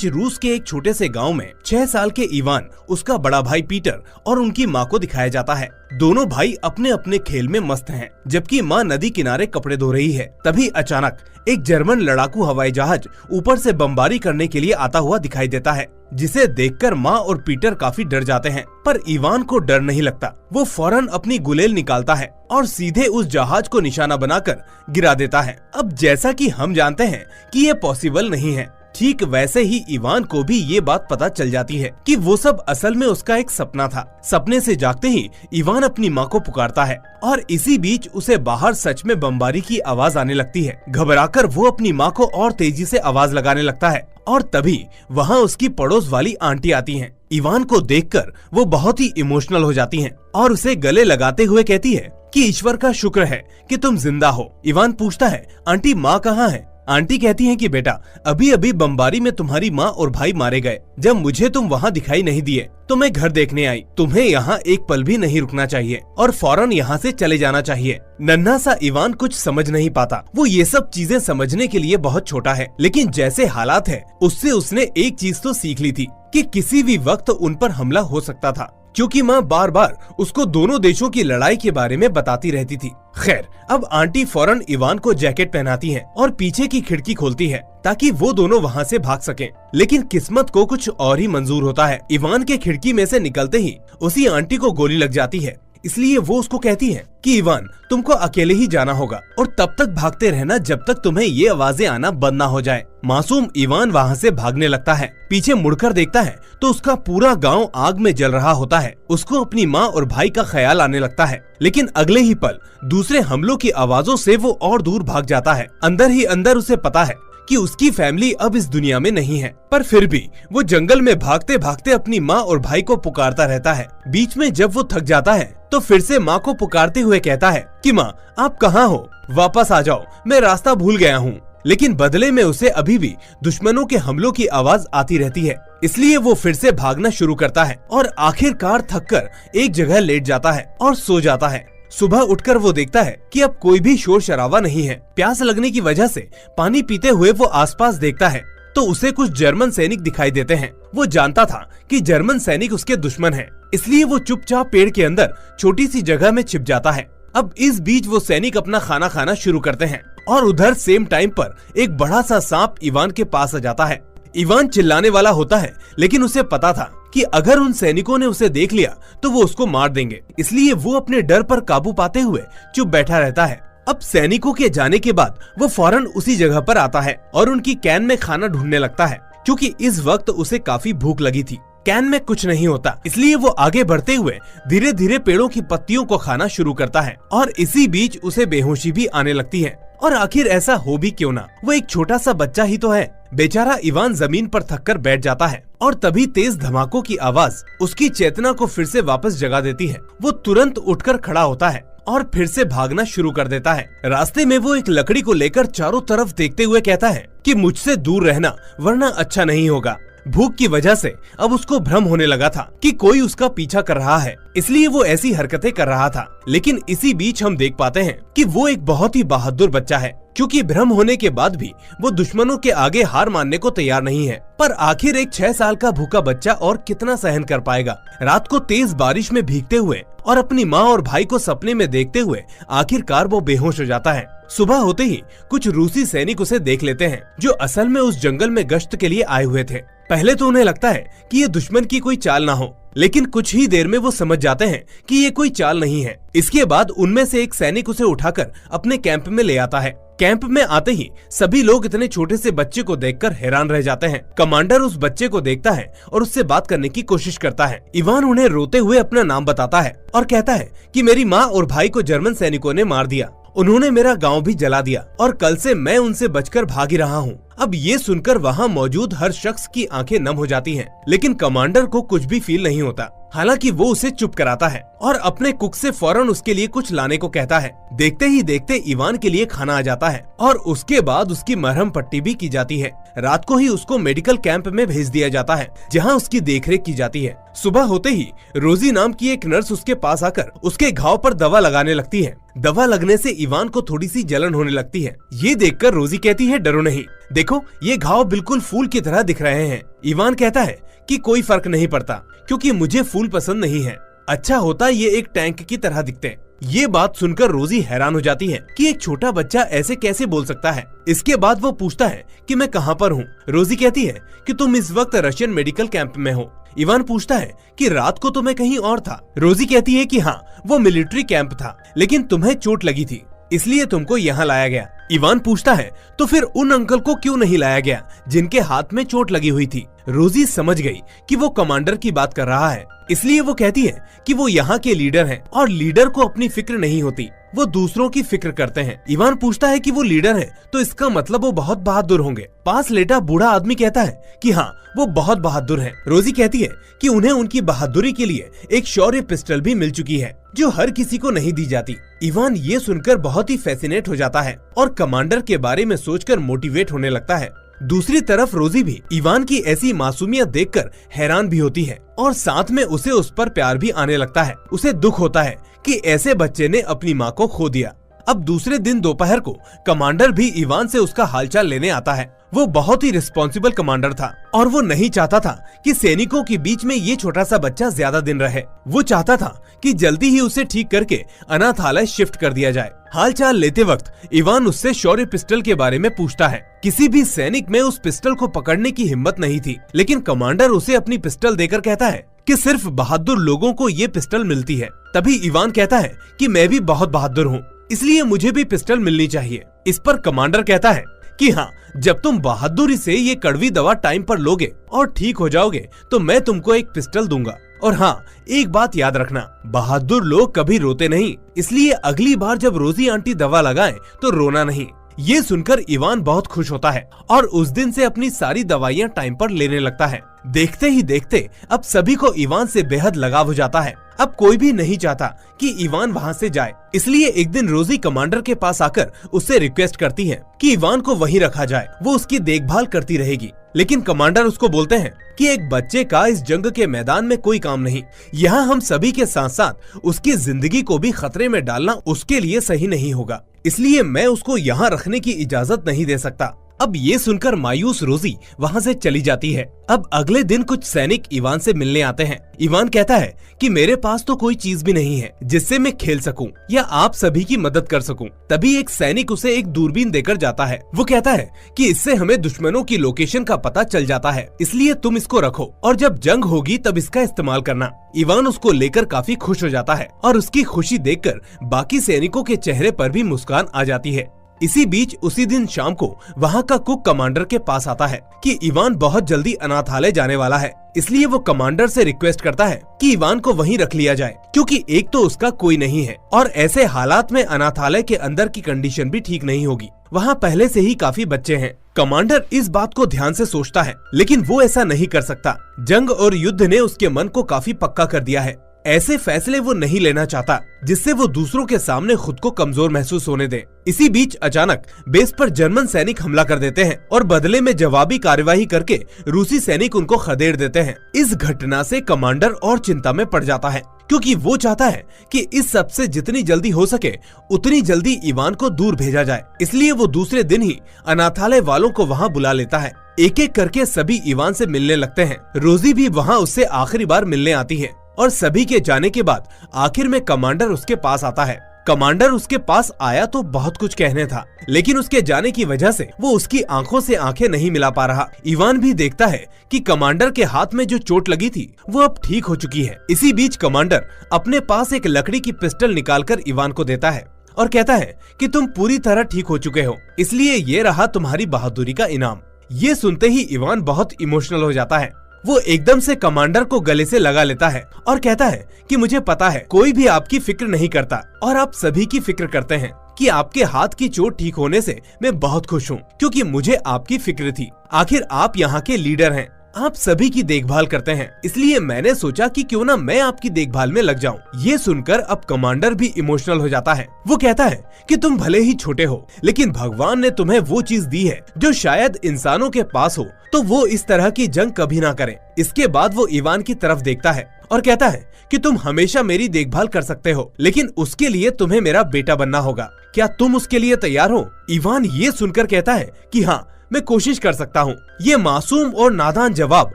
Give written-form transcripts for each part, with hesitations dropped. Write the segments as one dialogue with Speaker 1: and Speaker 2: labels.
Speaker 1: बीच रूस के एक छोटे से गांव में 6 साल के इवान, उसका बड़ा भाई पीटर और उनकी माँ को दिखाया जाता है। दोनों भाई अपने अपने खेल में मस्त हैं, जबकि माँ नदी किनारे कपड़े धो रही है। तभी अचानक एक जर्मन लड़ाकू हवाई जहाज ऊपर से बमबारी करने के लिए आता हुआ दिखाई देता है, जिसे देखकर माँ और पीटर काफी डर जाते हैं। पर इवान को डर नहीं लगता। वो फौरन अपनी गुलेल निकालता है और सीधे उस जहाज को निशाना बनाकर गिरा देता है। अब जैसा कि हम जानते हैं कि ये पॉसिबल नहीं है, ठीक वैसे ही इवान को भी ये बात पता चल जाती है कि वो सब असल में उसका एक सपना था। सपने से जागते ही इवान अपनी माँ को पुकारता है और इसी बीच उसे बाहर सच में बमबारी की आवाज आने लगती है। घबराकर वो अपनी माँ को और तेजी से आवाज लगाने लगता है और तभी वहाँ उसकी पड़ोस वाली आंटी आती हैं। इवान को देखकर वो बहुत ही इमोशनल हो जाती हैं और उसे गले लगाते हुए कहती है कि ईश्वर का शुक्र है कि तुम जिंदा हो। इवान पूछता है, आंटी माँ कहाँ है? आंटी कहती हैं कि बेटा, अभी अभी बमबारी में तुम्हारी माँ और भाई मारे गए। जब मुझे तुम वहाँ दिखाई नहीं दिए तो मैं घर देखने आई। तुम्हें यहाँ एक पल भी नहीं रुकना चाहिए और फौरन यहाँ से चले जाना चाहिए। नन्हा सा इवान कुछ समझ नहीं पाता। वो ये सब चीजें समझने के लिए बहुत छोटा है, लेकिन जैसे हालात है उससे उसने एक चीज तो सीख ली थी कि किसी भी वक्त उन पर हमला हो सकता था, क्योंकि माँ बार बार उसको दोनों देशों की लड़ाई के बारे में बताती रहती थी। खैर, अब आंटी फौरन इवान को जैकेट पहनाती है और पीछे की खिड़की खोलती है ताकि वो दोनों वहाँ से भाग सकें। लेकिन किस्मत को कुछ और ही मंजूर होता है। इवान के खिड़की में से निकलते ही उसी आंटी को गोली लग जाती है। इसलिए वो उसको कहती है कि इवान, तुमको अकेले ही जाना होगा और तब तक भागते रहना जब तक तुम्हें ये आवाजें आना बंद ना हो जाए। मासूम इवान वहाँ से भागने लगता है। पीछे मुड़कर देखता है तो उसका पूरा गांव आग में जल रहा होता है। उसको अपनी माँ और भाई का ख्याल आने लगता है, लेकिन अगले ही पल दूसरे हमलों की आवाजों से वो और दूर भाग जाता है। अंदर ही अंदर उसे पता है कि उसकी फैमिली अब इस दुनिया में नहीं है, पर फिर भी वो जंगल में भागते भागते अपनी माँ और भाई को पुकारता रहता है। बीच में जब वो थक जाता है तो फिर से माँ को पुकारते हुए कहता है कि माँ, आप कहाँ हो? वापस आ जाओ, मैं रास्ता भूल गया हूँ। लेकिन बदले में उसे अभी भी दुश्मनों के हमलों की आवाज आती रहती है। इसलिए वो फिर से भागना शुरू करता है और आखिरकार थककर एक जगह लेट जाता है और सो जाता है। सुबह उठकर वो देखता है कि अब कोई भी शोर शराबा नहीं है। प्यास लगने की वजह से पानी पीते हुए वो आसपास देखता है तो उसे कुछ जर्मन सैनिक दिखाई देते हैं। वो जानता था कि जर्मन सैनिक उसके दुश्मन हैं, इसलिए वो चुपचाप पेड़ के अंदर छोटी सी जगह में छिप जाता है। अब इस बीच वो सैनिक अपना खाना खाना शुरू करते हैं और उधर सेम टाइम पर एक बड़ा सा सांप इवान के पास आ जाता है। इवान चिल्लाने वाला होता है, लेकिन उसे पता था कि अगर उन सैनिकों ने उसे देख लिया तो वो उसको मार देंगे। इसलिए वो अपने डर पर काबू पाते हुए चुप बैठा रहता है। अब सैनिकों के जाने के बाद वो फौरन उसी जगह पर आता है और उनकी कैन में खाना ढूंढने लगता है, क्योंकि इस वक्त उसे काफी भूख लगी थी। कैन में कुछ नहीं होता, इसलिए वो आगे बढ़ते हुए धीरे धीरे पेड़ों की पत्तियों को खाना शुरू करता है और इसी बीच उसे बेहोशी भी आने लगती है। और आखिर ऐसा हो भी क्यों ना, वो एक छोटा सा बच्चा ही तो है। बेचारा इवान जमीन पर थककर बैठ जाता है और तभी तेज धमाकों की आवाज उसकी चेतना को फिर से वापस जगा देती है। वो तुरंत उठकर खड़ा होता है और फिर से भागना शुरू कर देता है। रास्ते में वो एक लकड़ी को लेकर चारों तरफ देखते हुए कहता है कि मुझसे दूर रहना, वरना अच्छा नहीं होगा। भूख की वजह से अब उसको भ्रम होने लगा था कि कोई उसका पीछा कर रहा है, इसलिए वो ऐसी हरकतें कर रहा था। लेकिन इसी बीच हम देख पाते हैं कि वो एक बहुत ही बहादुर बच्चा है, क्योंकि भ्रम होने के बाद भी वो दुश्मनों के आगे हार मानने को तैयार नहीं है। पर आखिर एक 6 साल का भूखा बच्चा और कितना सहन कर पाएगा। रात को तेज बारिश में भीगते हुए और अपनी माँ और भाई को सपने में देखते हुए आखिरकार वो बेहोश हो जाता है। सुबह होते ही कुछ रूसी सैनिक उसे देख लेते हैं, जो असल में उस जंगल में गश्त के लिए आए हुए थे। पहले तो उन्हें लगता है कि ये दुश्मन की कोई चाल ना हो, लेकिन कुछ ही देर में वो समझ जाते हैं कि ये कोई चाल नहीं है। इसके बाद उनमें से एक सैनिक उसे उठाकर अपने कैंप में ले आता है। कैंप में आते ही सभी लोग इतने छोटे से बच्चे को देखकर हैरान रह जाते हैं। कमांडर उस बच्चे को देखता है और उससे बात करने की कोशिश करता है। इवान उन्हें रोते हुए अपना नाम बताता है और कहता है कि मेरी माँ और भाई को जर्मन सैनिकों ने मार दिया, उन्होंने मेरा गांव भी जला दिया और कल से मैं उनसे बचकर भाग ही रहा हूँ। अब ये सुनकर वहाँ मौजूद हर शख्स की आंखें नम हो जाती हैं, लेकिन कमांडर को कुछ भी फील नहीं होता। हालांकि वो उसे चुप कराता है और अपने कुक से फौरन उसके लिए कुछ लाने को कहता है। देखते ही देखते इवान के लिए खाना आ जाता है और उसके बाद उसकी मरहम पट्टी भी की जाती है। रात को ही उसको मेडिकल कैंप में भेज दिया जाता है, जहाँ उसकी देखरेख की जाती है। सुबह होते ही रोजी नाम की एक नर्स उसके पास आकर उसके घाव पर दवा लगाने लगती है। दवा लगने से इवान को थोड़ी सी जलन होने लगती है। ये देखकर रोजी कहती है, डरो नहीं, देखो देखो ये घाव बिल्कुल फूल की तरह दिख रहे हैं। इवान कहता है कि कोई फर्क नहीं पड़ता क्योंकि मुझे फूल पसंद नहीं है, अच्छा होता ये एक टैंक की तरह दिखते। ये बात सुनकर रोजी हैरान हो जाती है कि एक छोटा बच्चा ऐसे कैसे बोल सकता है। इसके बाद वो पूछता है कि मैं कहाँ पर हूँ। रोजी कहती है कि तुम इस वक्त रशियन मेडिकल कैंप में हो। इवान पूछता है कि रात को तो मैं कहीं और था। रोजी कहती है कि हाँ वो मिलिट्री कैंप था, लेकिन तुम्हें चोट लगी थी इसलिए तुमको यहाँ लाया गया। इवान पूछता है तो फिर उन अंकल को क्यों नहीं लाया गया जिनके हाथ में चोट लगी हुई थी। रोजी समझ गई कि वो कमांडर की बात कर रहा है, इसलिए वो कहती है कि वो यहाँ के लीडर हैं और लीडर को अपनी फिक्र नहीं होती, वो दूसरों की फिक्र करते हैं। इवान पूछता है कि वो लीडर है तो इसका मतलब वो बहुत बहादुर होंगे। पास लेटा बूढ़ा आदमी कहता है कि हाँ वो बहुत बहादुर है। रोजी कहती है कि उन्हें उनकी बहादुरी के लिए एक शौर्य पिस्टल भी मिल चुकी है जो हर किसी को नहीं दी जाती। इवान ये सुनकर बहुत ही फैसिनेट हो जाता है और कमांडर के बारे में सोचकर मोटिवेट होने लगता है। दूसरी तरफ रोजी भी इवान की ऐसी मासूमियत देखकर हैरान भी होती है और साथ में उसे उस पर प्यार भी आने लगता है। उसे दुख होता है कि ऐसे बच्चे ने अपनी माँ को खो दिया। अब दूसरे दिन दोपहर को कमांडर भी इवान से उसका हालचाल लेने आता है। वो बहुत ही रिस्पॉन्सिबल कमांडर था और वो नहीं चाहता था कि सैनिकों के बीच में ये छोटा सा बच्चा ज्यादा दिन रहे। वो चाहता था कि जल्दी ही उसे ठीक करके अनाथालय शिफ्ट कर दिया जाए। हालचाल लेते वक्त इवान उससे शौर्य पिस्टल के बारे में पूछता है। किसी भी सैनिक में उस पिस्टल को पकड़ने की हिम्मत नहीं थी, लेकिन कमांडर उसे अपनी पिस्टल देकर कहता है कि सिर्फ बहादुर लोगों को ये पिस्टल मिलती है। तभी इवान कहता है कि मैं भी बहुत बहादुर हूँ, इसलिए मुझे भी पिस्टल मिलनी चाहिए। इस पर कमांडर कहता है कि हाँ जब तुम बहादुरी से ये कड़वी दवा टाइम पर लोगे और ठीक हो जाओगे तो मैं तुमको एक पिस्टल दूंगा। और हाँ एक बात याद रखना, बहादुर लोग कभी रोते नहीं, इसलिए अगली बार जब रोजी आंटी दवा लगाएं तो रोना नहीं। ये सुनकर इवान बहुत खुश होता है और उस दिन से अपनी सारी दवाइयाँ टाइम पर लेने लगता है। देखते ही देखते अब सभी को इवान से बेहद लगाव हो जाता है। अब कोई भी नहीं चाहता कि इवान वहाँ से जाए, इसलिए एक दिन रोजी कमांडर के पास आकर उससे रिक्वेस्ट करती है कि इवान को वहीं रखा जाए, वो उसकी देखभाल करती रहेगी। लेकिन कमांडर उसको बोलते हैं कि एक बच्चे का इस जंग के मैदान में कोई काम नहीं, यहाँ हम सभी के साथ साथ उसकी जिंदगी को भी खतरे में डालना उसके लिए सही नहीं होगा, इसलिए मैं उसको यहाँ रखने की इजाजत नहीं दे सकता। अब ये सुनकर मायूस रोजी वहाँ से चली जाती है। अब अगले दिन कुछ सैनिक इवान से मिलने आते हैं। इवान कहता है कि मेरे पास तो कोई चीज भी नहीं है जिससे मैं खेल सकूं या आप सभी की मदद कर सकूं। तभी एक सैनिक उसे एक दूरबीन देकर जाता है। वो कहता है कि इससे हमें दुश्मनों की लोकेशन का पता चल जाता है, इसलिए तुम इसको रखो और जब जंग होगी तब इसका इस्तेमाल करना। इवान उसको लेकर काफी खुश हो जाता है और उसकी खुशी देखकर बाकी सैनिकों के चेहरे पर भी मुस्कान आ जाती है। इसी बीच उसी दिन शाम को वहाँ का कुक कमांडर के पास आता है कि इवान बहुत जल्दी अनाथालय जाने वाला है, इसलिए वो कमांडर से रिक्वेस्ट करता है कि इवान को वहीं रख लिया जाए, क्योंकि एक तो उसका कोई नहीं है और ऐसे हालात में अनाथालय के अंदर की कंडीशन भी ठीक नहीं होगी, वहाँ पहले से ही काफी बच्चे हैं। कमांडर इस बात को ध्यान से सोचता है, लेकिन वो ऐसा नहीं कर सकता। जंग और युद्ध ने उसके मन को काफी पक्का कर दिया है। ऐसे फैसले वो नहीं लेना चाहता जिससे वो दूसरों के सामने खुद को कमजोर महसूस होने दे। इसी बीच अचानक बेस पर जर्मन सैनिक हमला कर देते हैं और बदले में जवाबी कार्यवाही करके रूसी सैनिक उनको खदेड़ देते हैं। इस घटना से कमांडर और चिंता में पड़ जाता है, क्योंकि वो चाहता है कि इस सब से जितनी जल्दी हो सके उतनी जल्दी इवान को दूर भेजा जाए। इसलिए वो दूसरे दिन ही अनाथालय वालों को वहाँ बुला लेता है। एक एक करके सभी इवान से मिलने लगते हैं। रोजी भी वहाँ उससे आखिरी बार मिलने आती है और सभी के जाने के बाद आखिर में कमांडर उसके पास आता है। कमांडर उसके पास आया तो बहुत कुछ कहने था, लेकिन उसके जाने की वजह से वो उसकी आंखों से आंखें नहीं मिला पा रहा। इवान भी देखता है कि कमांडर के हाथ में जो चोट लगी थी वो अब ठीक हो चुकी है। इसी बीच कमांडर अपने पास एक लकड़ी की पिस्टल निकालकर इवान को देता है और कहता है कि तुम पूरी तरह ठीक हो चुके हो, इसलिए ये रहा तुम्हारी बहादुरी का इनाम। ये सुनते ही इवान बहुत इमोशनल हो जाता है। वो एकदम से कमांडर को गले से लगा लेता है और कहता है कि मुझे पता है कोई भी आपकी फिक्र नहीं करता और आप सभी की फिक्र करते हैं कि आपके हाथ की चोट ठीक होने से मैं बहुत खुश हूँ, क्योंकि मुझे आपकी फिक्र थी। आखिर आप यहाँ के लीडर हैं, आप सभी की देखभाल करते हैं, इसलिए मैंने सोचा कि क्यों ना मैं आपकी देखभाल में लग जाऊं। ये सुनकर अब कमांडर भी इमोशनल हो जाता है। वो कहता है कि तुम भले ही छोटे हो, लेकिन भगवान ने तुम्हें वो चीज दी है जो शायद इंसानों के पास हो, तो वो इस तरह की जंग कभी ना करें। इसके बाद वो इवान की तरफ देखता है और कहता है कि तुम हमेशा मेरी देखभाल कर सकते हो, लेकिन उसके लिए तुम्हें मेरा बेटा बनना होगा। क्या तुम उसके लिए तैयार हो? इवान ये सुनकर कहता है कि हाँ, मैं कोशिश कर सकता हूँ। ये मासूम और नादान जवाब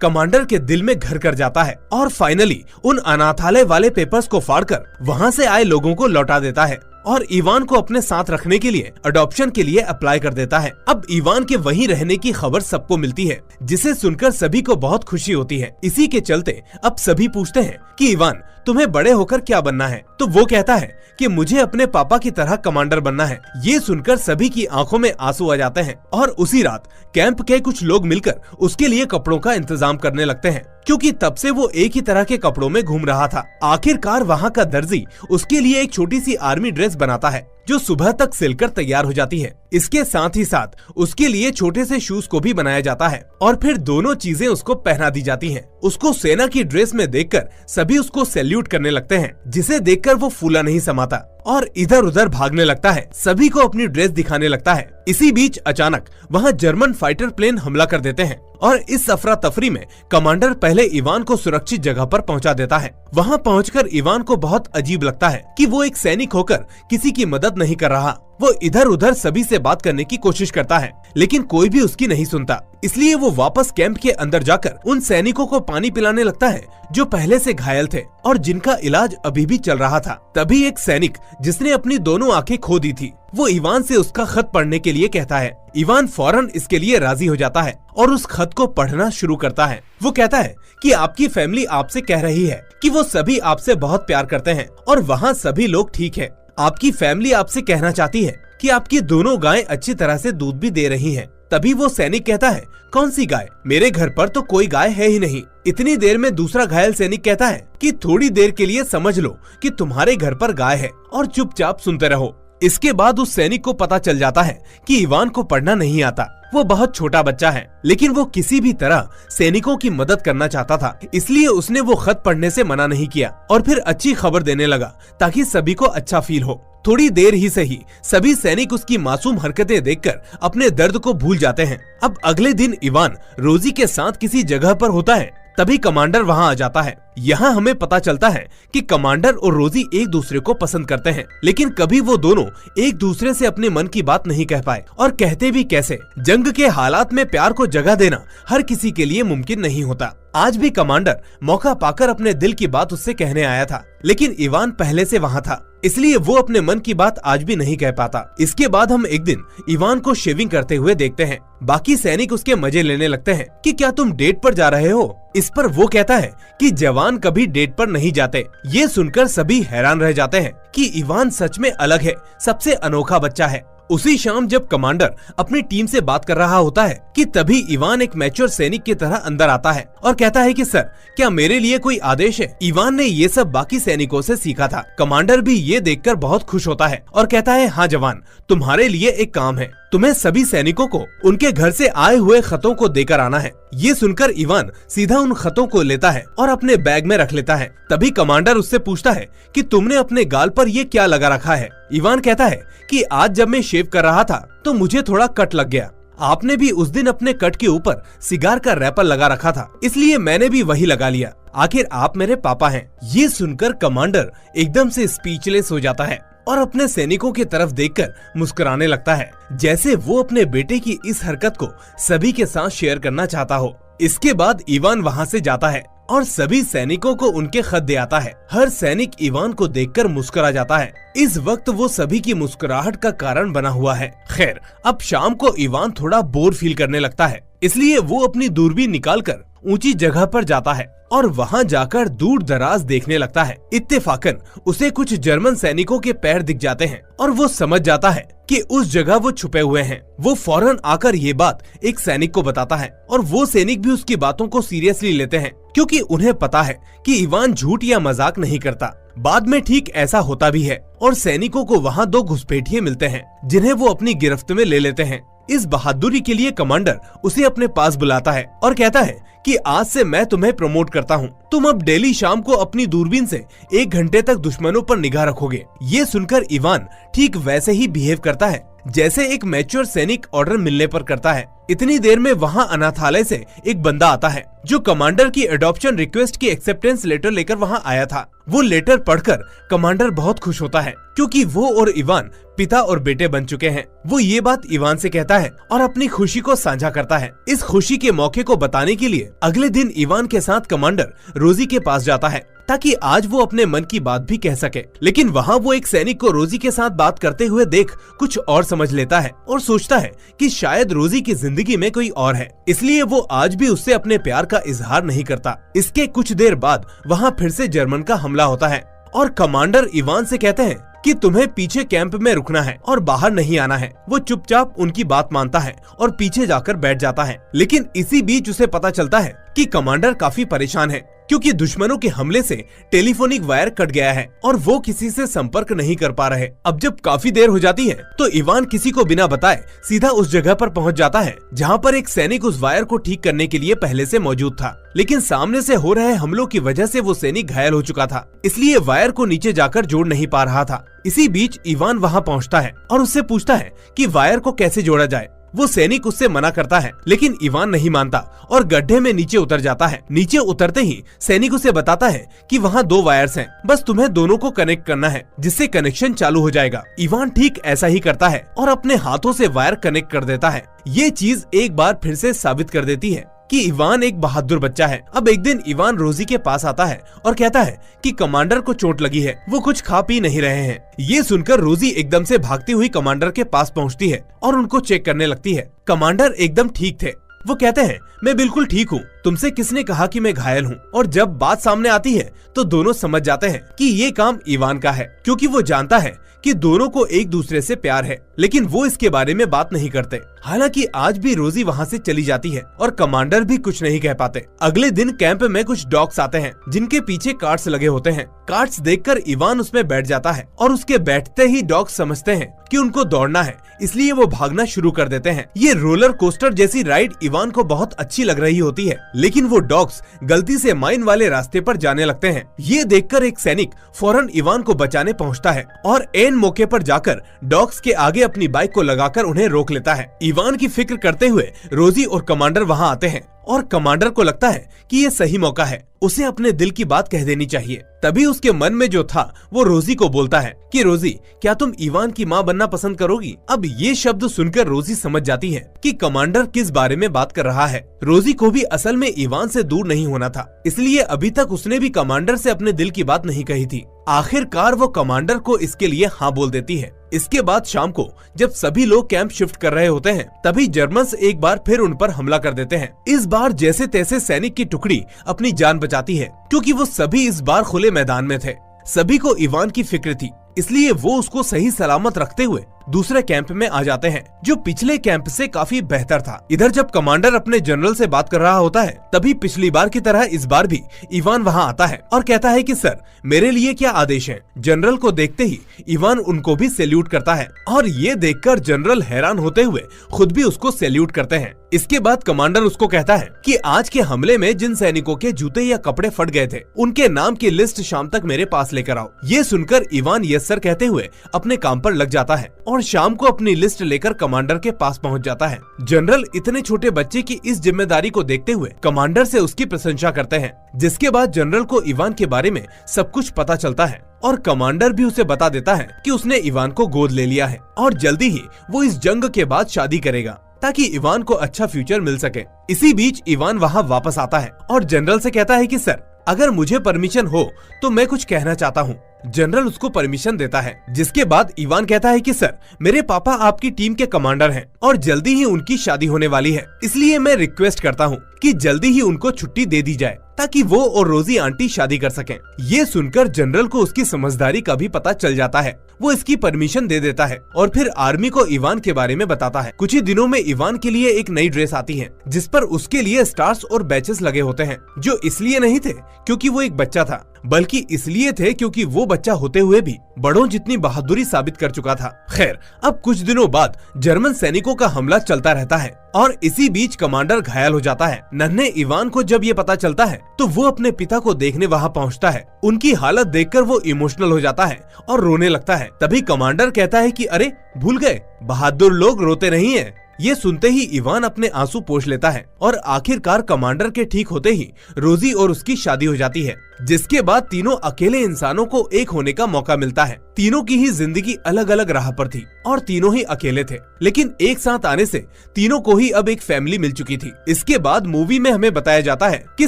Speaker 1: कमांडर के दिल में घर कर जाता है और फाइनली उन अनाथालय वाले पेपर्स को फाड़कर वहाँ से आए लोगों को लौटा देता है और इवान को अपने साथ रखने के लिए अडॉप्शन के लिए अप्लाई कर देता है। अब इवान के वहीं रहने की खबर सबको मिलती है, जिसे सुनकर सभी को बहुत खुशी होती है। इसी के चलते अब सभी पूछते हैं कि इवान, तुम्हें बड़े होकर क्या बनना है? तो वो कहता है कि मुझे अपने पापा की तरह कमांडर बनना है। ये सुनकर सभी की आंखों में आंसू आ जाते हैं और उसी रात कैंप के कुछ लोग मिलकर उसके लिए कपड़ों का इंतजाम करने लगते हैं, क्योंकि तब से वो एक ही तरह के कपड़ों में घूम रहा था। आखिरकार वहाँ का दर्जी उसके लिए एक छोटी सी आर्मी ड्रेस बनाता है, जो सुबह तक सिलकर तैयार हो जाती है। इसके साथ ही साथ उसके लिए छोटे से शूज को भी बनाया जाता है और फिर दोनों चीजें उसको पहना दी जाती हैं। उसको सेना की ड्रेस में देखकर सभी उसको सैल्यूट करने लगते हैं, जिसे देखकर वो फूला नहीं समाता और इधर उधर भागने लगता है, सभी को अपनी ड्रेस दिखाने लगता है। इसी बीच अचानक वहाँ जर्मन फाइटर प्लेन हमला कर देते हैं और इस अफरा तफरी में कमांडर पहले इवान को सुरक्षित जगह पर पहुंचा देता है। वहां पहुंचकर इवान को बहुत अजीब लगता है कि वो एक सैनिक होकर किसी की मदद नहीं कर रहा। वो इधर उधर सभी से बात करने की कोशिश करता है, लेकिन कोई भी उसकी नहीं सुनता। इसलिए वो वापस कैंप के अंदर जाकर उन सैनिकों को पानी पिलाने लगता है जो पहले से घायल थे और जिनका इलाज अभी भी चल रहा था। तभी एक सैनिक जिसने अपनी दोनों आंखें खो दी थी, वो इवान से उसका खत पढ़ने के लिए कहता है। इवान फौरन इसके लिए राजी हो जाता है और उस खत को पढ़ना शुरू करता है। वो कहता है कि आपकी फैमिली आपसे कह रही है कि वो सभी आपसे बहुत प्यार करते हैं और वहाँ सभी लोग ठीक है। आपकी फैमिली आपसे कहना चाहती है कि आपकी दोनों गायें अच्छी तरह से दूध भी दे रही हैं। तभी वो सैनिक कहता है, कौन सी गाय? मेरे घर पर तो कोई गाय है ही नहीं। इतनी देर में दूसरा घायल सैनिक कहता है कि थोड़ी देर के लिए समझ लो कि तुम्हारे घर पर गाय है और चुपचाप सुनते रहो। इसके बाद उस सैनिक को पता चल जाता है कि इवान को पढ़ना नहीं आता। वो बहुत छोटा बच्चा है, लेकिन वो किसी भी तरह सैनिकों की मदद करना चाहता था, इसलिए उसने वो खत पढ़ने से मना नहीं किया और फिर अच्छी खबर देने लगा ताकि सभी को अच्छा फील हो। थोड़ी देर ही सही सभी सैनिक उसकी मासूम हरकतें देखकर अपने दर्द को भूल जाते हैं। अब अगले दिन इवान रोजी के साथ किसी जगह पर होता है, तभी कमांडर वहां आ जाता है। यहाँ हमें पता चलता है कि कमांडर और रोजी एक दूसरे को पसंद करते हैं, लेकिन कभी वो दोनों एक दूसरे से अपने मन की बात नहीं कह पाए और कहते भी कैसे। जंग के हालात में प्यार को जगह देना हर किसी के लिए मुमकिन नहीं होता। आज भी कमांडर मौका पाकर अपने दिल की बात उससे कहने आया था, लेकिन इवान पहले से वहाँ था, इसलिए वो अपने मन की बात आज भी नहीं कह पाता। इसके बाद हम एक दिन इवान को शेविंग करते हुए देखते हैं। बाकी सैनिक उसके मजे लेने लगते हैं कि क्या तुम डेट पर जा रहे हो? इस पर वो कहता है कि जवान कभी डेट पर नहीं जाते। ये सुनकर सभी हैरान रह जाते हैं कि इवान सच में अलग है, सबसे अनोखा बच्चा है। उसी शाम जब कमांडर अपनी टीम से बात कर रहा होता है कि तभी इवान एक मैच्योर सैनिक की तरह अंदर आता है और कहता है कि सर, क्या मेरे लिए कोई आदेश है? इवान ने ये सब बाकी सैनिकों से सीखा था। कमांडर भी ये देखकर बहुत खुश होता है और कहता है, हाँ जवान, तुम्हारे लिए एक काम है। तुम्हें सभी सैनिकों को उनके घर से आए हुए खतों को देकर आना है। ये सुनकर इवान सीधा उन खतों को लेता है और अपने बैग में रख लेता है। तभी कमांडर उससे पूछता है कि तुमने अपने गाल पर ये क्या लगा रखा है? इवान कहता है कि आज जब मैं शेव कर रहा था तो मुझे थोड़ा कट लग गया। आपने भी उस दिन अपने कट के ऊपर सिगार का रैपर लगा रखा था, इसलिए मैंने भी वही लगा लिया। आखिर आप मेरे पापा हैं। ये सुनकर कमांडर एकदम से स्पीचलेस हो जाता है और अपने सैनिकों की तरफ देखकर मुस्कुराने लगता है, जैसे वो अपने बेटे की इस हरकत को सभी के साथ शेयर करना चाहता हो। इसके बाद इवान वहाँ से जाता है और सभी सैनिकों को उनके खत दे आता है। हर सैनिक इवान को देखकर मुस्कुरा जाता है। इस वक्त वो सभी की मुस्कुराहट का कारण बना हुआ है। खैर, अब शाम को इवान थोड़ा बोर फील करने लगता है, इसलिए वो अपनी दूरबीन निकालकर ऊंची जगह पर जाता है और वहां जाकर दूर दराज देखने लगता है। इत्तेफाकन उसे कुछ जर्मन सैनिकों के पैर दिख जाते हैं और वो समझ जाता है कि उस जगह वो छुपे हुए हैं। वो फौरन आकर ये बात एक सैनिक को बताता है और वो सैनिक भी उसकी बातों को सीरियसली लेते हैं, क्योंकि उन्हें पता है कि इवान झूठ या मजाक नहीं करता। बाद में ठीक ऐसा होता भी है और सैनिकों को वहाँ 2 घुसपैठिए मिलते हैं, जिन्हें वो अपनी गिरफ्त में ले लेते हैं। इस बहादुरी के लिए कमांडर उसे अपने पास बुलाता है और कहता है कि आज से मैं तुम्हें प्रमोट करता हूँ। तुम अब डेली शाम को अपनी दूरबीन से 1 घंटे तक दुश्मनों पर निगाह रखोगे। ये सुनकर इवान ठीक वैसे ही बिहेव करता है जैसे एक मैच्योर सैनिक ऑर्डर मिलने पर करता है। इतनी देर में वहाँ अनाथालय से एक बंदा आता है जो कमांडर की एडॉप्शन रिक्वेस्ट की एक्सेप्टेंस लेटर लेकर वहाँ आया था। वो लेटर पढ़कर कमांडर बहुत खुश होता है है, क्योंकि वो और इवान पिता और बेटे बन चुके हैं। वो ये बात इवान से कहता है और अपनी खुशी को साझा करता है। इस खुशी के मौके को बताने के लिए अगले दिन इवान के साथ कमांडर रोजी के पास जाता है, ताकि आज वो अपने मन की बात भी कह सके। लेकिन वहाँ वो एक सैनिक को रोजी के साथ बात करते हुए देख कुछ और समझ लेता है और सोचता है कि शायद रोजी की जिंदगी में कोई और है, इसलिए वो आज भी उससे अपने प्यार का इजहार नहीं करता। इसके कुछ देर बाद वहाँ फिर से जर्मन का हमला होता है और कमांडर इवान से कहते हैं कि तुम्हें पीछे कैंप में रुकना है और बाहर नहीं आना है। वो चुपचाप उनकी बात मानता है और पीछे जाकर बैठ जाता है। लेकिन इसी बीच उसे पता चलता है कि कमांडर काफी परेशान है, क्योंकि दुश्मनों के हमले से टेलीफोनिक वायर कट गया है और वो किसी से संपर्क नहीं कर पा रहे। अब जब काफी देर हो जाती है तो इवान किसी को बिना बताए सीधा उस जगह पर पहुंच जाता है जहां पर एक सैनिक उस वायर को ठीक करने के लिए पहले से मौजूद था। लेकिन सामने से हो रहे हमलों की वजह से वो सैनिक घायल हो चुका था, इसलिए वायर को नीचे जाकर जोड़ नहीं पा रहा था। इसी बीच इवान वहाँ पहुँचता है और उससे पूछता है कि वायर को कैसे जोड़ा जाए। वो सैनिक उससे मना करता है, लेकिन इवान नहीं मानता और गड्ढे में नीचे उतर जाता है। नीचे उतरते ही सैनिक उसे बताता है कि वहाँ 2 वायर्स हैं, बस तुम्हें दोनों को कनेक्ट करना है, जिससे कनेक्शन चालू हो जाएगा। इवान ठीक ऐसा ही करता है और अपने हाथों से वायर कनेक्ट कर देता है। ये चीज एक बार फिर से साबित कर देती है कि इवान एक बहादुर बच्चा है। अब एक दिन इवान रोजी के पास आता है और कहता है कि कमांडर को चोट लगी है, वो कुछ खा पी नहीं रहे हैं। ये सुनकर रोजी एकदम से भागती हुई कमांडर के पास पहुंचती है और उनको चेक करने लगती है। कमांडर एकदम ठीक थे। वो कहते हैं मैं बिल्कुल ठीक हूँ, तुमसे किसने कहा कि मैं घायल हूँ। और जब बात सामने आती है तो दोनों समझ जाते हैं कि ये काम इवान का है, क्योंकि वो जानता है कि दोनों को एक दूसरे से प्यार है, लेकिन वो इसके बारे में बात नहीं करते। हालांकि आज भी रोजी वहाँ से चली जाती है और कमांडर भी कुछ नहीं कह पाते। अगले दिन कैंप में कुछ डॉग्स आते हैं जिनके पीछे कार्ड्स लगे होते हैं। कार्ड्स देखकर इवान उसमें बैठ जाता है और उसके बैठते ही डॉग्स समझते हैं कि उनको दौड़ना है, इसलिए वो भागना शुरू कर देते हैं। ये रोलर कोस्टर जैसी राइड इवान को बहुत अच्छी लग रही होती है, लेकिन वो डॉग्स गलती से माइन वाले रास्ते पर जाने लगते हैं। ये देखकर एक सैनिक फौरन इवान को बचाने पहुंचता है और एन मौके पर जाकर डॉग्स के आगे अपनी बाइक को लगाकर उन्हें रोक लेता है। इवान की फिक्र करते हुए रोजी और कमांडर वहाँ आते हैं और कमांडर को लगता है कि ये सही मौका है, उसे अपने दिल की बात कह देनी चाहिए। तभी उसके मन में जो था वो रोजी को बोलता है कि रोजी, क्या तुम इवान की माँ बनना पसंद करोगी? अब ये शब्द सुनकर रोजी समझ जाती है कि कमांडर किस बारे में बात कर रहा है। रोजी को भी असल में इवान से दूर नहीं होना था, इसलिए अभी तक उसने भी कमांडर से अपने दिल की बात नहीं कही थी। आखिरकार वो कमांडर को इसके लिए हाँ बोल देती है। इसके बाद शाम को जब सभी लोग कैंप शिफ्ट कर रहे होते हैं, तभी जर्मन्स एक बार फिर उन पर हमला कर देते हैं। इस बार जैसे तैसे सैनिक की टुकड़ी अपनी जान बचाती है, क्योंकि वो सभी इस बार खुले मैदान में थे। सभी को इवान की फिक्र थी, इसलिए वो उसको सही सलामत रखते हुए दूसरे कैंप में आ जाते हैं, जो पिछले कैंप से काफी बेहतर था। इधर जब कमांडर अपने जनरल से बात कर रहा होता है, तभी पिछली बार की तरह इस बार भी इवान वहां आता है और कहता है कि सर, मेरे लिए क्या आदेश है? जनरल को देखते ही इवान उनको भी सैल्यूट करता है और ये देखकर जनरल हैरान होते हुए खुद भी उसको सैल्यूट करते हैं। इसके बाद कमांडर उसको कहता है कि आज के हमले में जिन सैनिकों के जूते या कपड़े फट गए थे, उनके नाम की लिस्ट शाम तक मेरे पास लेकर आओ। ये सुनकर इवान यस सर कहते हुए अपने काम पर लग जाता है और शाम को अपनी लिस्ट लेकर कमांडर के पास पहुंच जाता है। जनरल इतने छोटे बच्चे की इस जिम्मेदारी को देखते हुए कमांडर से उसकी प्रशंसा करते हैं, जिसके बाद जनरल को इवान के बारे में सब कुछ पता चलता है और कमांडर भी उसे बता देता है कि उसने इवान को गोद ले लिया है और जल्दी ही वो इस जंग के बाद शादी करेगा, ताकि इवान को अच्छा फ्यूचर मिल सके। इसी बीच इवान वहाँ वापस आता है और जनरल से कहता है कि सर, अगर मुझे परमिशन हो तो मैं कुछ कहना चाहता हूँ। जनरल उसको परमिशन देता है, जिसके बाद इवान कहता है कि सर, मेरे पापा आपकी टीम के कमांडर हैं और जल्दी ही उनकी शादी होने वाली है, इसलिए मैं रिक्वेस्ट करता हूँ कि जल्दी ही उनको छुट्टी दे दी जाए, ताकि वो और रोजी आंटी शादी कर सकें। ये सुनकर जनरल को उसकी समझदारी का भी पता चल जाता है। वो इसकी परमिशन दे देता है और फिर आर्मी को इवान के बारे में बताता है। कुछ ही दिनों में इवान के लिए एक नई ड्रेस आती है, जिस पर उसके लिए स्टार्स और बैचेस लगे होते हैं, जो इसलिए नहीं थे क्योंकि वो एक बच्चा था, बल्कि इसलिए थे क्योंकि वो बच्चा होते हुए भी बड़ों जितनी बहादुरी साबित कर चुका था। खैर, अब कुछ दिनों बाद जर्मन सैनिकों का हमला चलता रहता है और इसी बीच कमांडर घायल हो जाता है। नन्हे इवान को जब ये पता चलता है तो वो अपने पिता को देखने वहाँ पहुँचता है। उनकी हालत देखकर वो इमोशनल हो जाता है और रोने लगता है। तभी कमांडर कहता है कि अरे, भूल गए, बहादुर लोग रोते नहीं है। ये सुनते ही इवान अपने आंसू पोंछ लेता है और आखिरकार कमांडर के ठीक होते ही रोजी और उसकी शादी हो जाती है, जिसके बाद तीनों अकेले इंसानों को एक होने का मौका मिलता है। तीनों की ही जिंदगी अलग अलग राह पर थी और तीनों ही अकेले थे, लेकिन एक साथ आने से तीनों को ही अब एक फैमिली मिल चुकी थी। इसके बाद मूवी में हमें बताया जाता है कि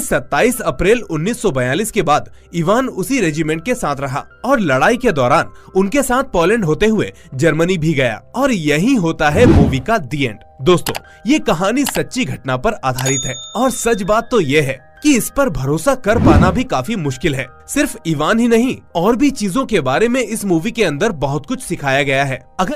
Speaker 1: 27 अप्रैल 1942 के बाद इवान उसी रेजिमेंट के साथ रहा और लड़ाई के दौरान उनके साथ पोलैंड होते हुए जर्मनी भी गया और यही होता है मूवी का दी एंड। दोस्तों, ये कहानी सच्ची घटना पर आधारित है और सच बात तो ये है कि इस पर भरोसा कर पाना भी काफी मुश्किल है। सिर्फ इवान ही नहीं, और भी चीजों के बारे में इस मूवी के अंदर बहुत कुछ सिखाया गया है। अगर